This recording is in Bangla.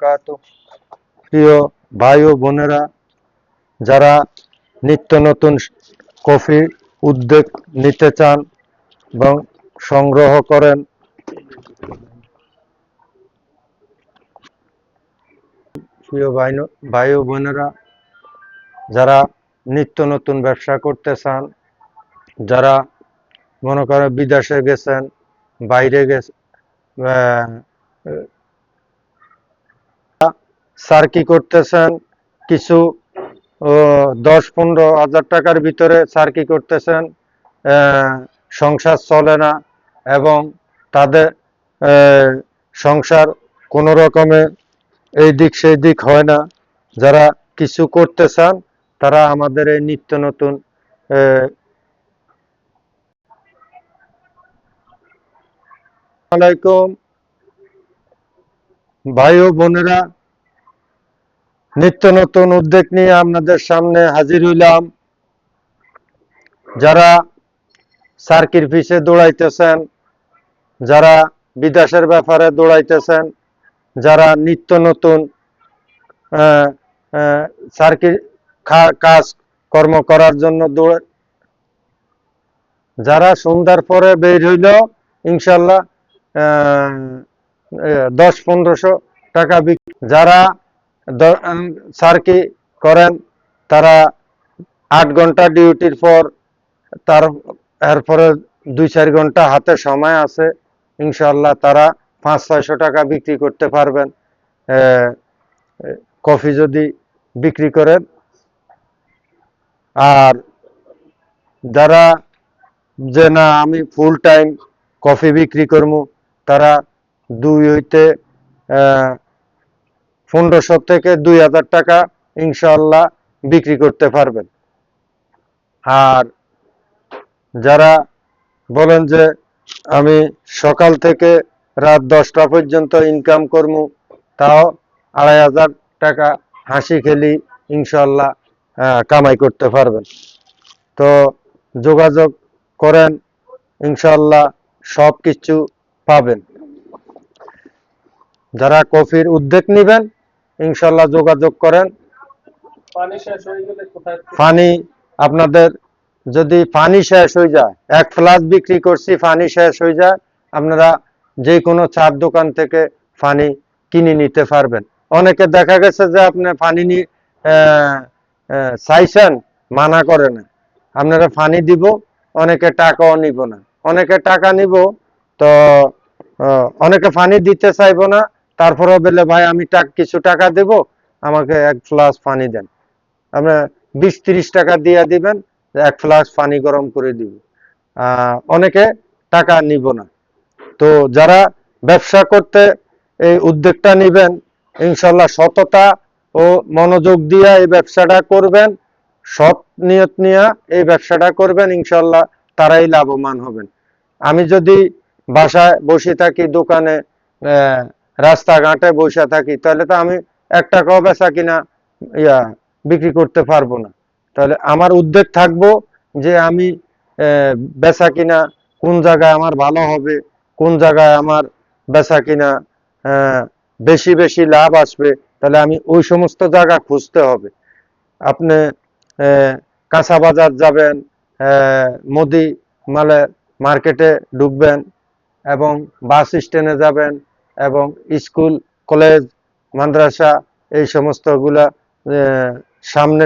বারাকাতুহু। প্রিয় ভাই ও বোনেরা, যারা নিত্য নতুন কফি উদ্যোগ নিতে চান এবং সংগ্রহ করেন, প্রিয় ভাই ও বোনেরা, যারা নিত্য নতুন ব্যবসা করতে চান, যারা মনে করেন বিদেশে গেছেন, বাইরে গেছেন, সার্কি করতেছেন, কিছু 10-15 হাজার টাকার ভিতরে সার্কি করতেছেন, সংসার চলে না এবং তাদের সংসার কোনো রকমে এই দিক সেই দিক হয় না, যারা কিছু করতে চান তারা আমাদের এই নিত্য নতুন আলাইকুম ভাই ও বোনেরা, নিত্য নতুন উদ্যোগ নিয়ে আপনাদের সামনে হাজির হইলাম। যারা সার্কির পিছে দৌড়াইতেছেন, যারা বিদেশের ব্যাপারে দৌড়াইতেছেন, যারা নিত্য নতুন সার্কির কাজ কর্ম করার জন্য যারা সন্ধ্যার পরে বের হইল ইনশাল্লাহ 10-1500 টাকা যারা সার্কি করেন তারা 8 ঘন্টা ডিউটির পর এরপরে 2-4 ঘন্টা হাতে সময় আছে, ইনশাল্লাহ তারা 500-600 টাকা বিক্রি করতে পারবেন কফি যদি বিক্রি করেন। আর যারা যে না আমি ফুল টাইম কফি বিক্রি করবো, তারা 1500 থেকে 2000 টাকা ইনশাল্লাহ বিক্রি করতে পারবেন। আর যারা বলেন যে আমি সকাল থেকে রাত 10টা পর্যন্ত ইনকাম করবো, তাও 2500 টাকা হাসি খেলি ইনশাল্লাহ কামাই করতে পারবেন। তো যোগাযোগ করেন, ইনশাল্লাহ সব কিছু পাবেন। যারা কফির উদ্যোগ নেবেন ইনশাল্লাহ যোগাযোগ করেন। পানি আপনাদের যদি পানি শেষ হয়ে যায়, 1 ফ্লাস্ক বিক্রি করছি, পানি শেষ হয়ে যায়, আপনারা যে কোনো চার দোকান থেকে পানি কিনে নিতে পারবেন। অনেকে দেখা গেছে যে আপনি পানি চাইছেন, মানা করে না, আপনারা পানি দিব, অনেকে টাকাও নিব না, অনেকে টাকা নিব, তো অনেকে পানি দিতে চাইব না, তারপরেও বলে ভাই আমি কিছু টাকা দেব, আমাকে 1 ফ্লাস্ক পানি দেন। আপনার 20-30 টাকা দিয়ে দিবেন, 1 ফ্লাস্ক পানি গরম করে দিব, অনেকে টাকা নিব না। তো যারা ব্যবসা করতে এই উদ্যোগটা নেবেন, ইনশাল্লাহ সততা ও মনোযোগ দিয়ে এই ব্যবসাটা করবেন, সৎ নিয়ত নিয়ে এই ব্যবসাটা করবেন, ইনশাল্লাহ তারাই লাভবান হবেন। আমি যদি বাসায় বসে থাকি, দোকানে রাস্তাঘাটে বসে থাকি, তাহলে তো আমি 1 টাকাও বেচা কিনা বিক্রি করতে পারবো না। তাহলে আমার উদ্যোগ থাকবো যে আমি বেচা কিনা কোন জায়গায় আমার ভালো হবে, কোন জায়গায় আমার বেচা কিনা বেশি বেশি লাভ আসবে, তাহলে আমি ওই সমস্ত জায়গা খুঁজতে হবে। আপনি কাঁচা বাজার যাবেন, মুদি মার্কেটে ঢুকবেন এবং বাস স্ট্যান্ডে যাবেন এবং স্কুল কলেজ মাদ্রাসা এই সমস্তগুলা সামনে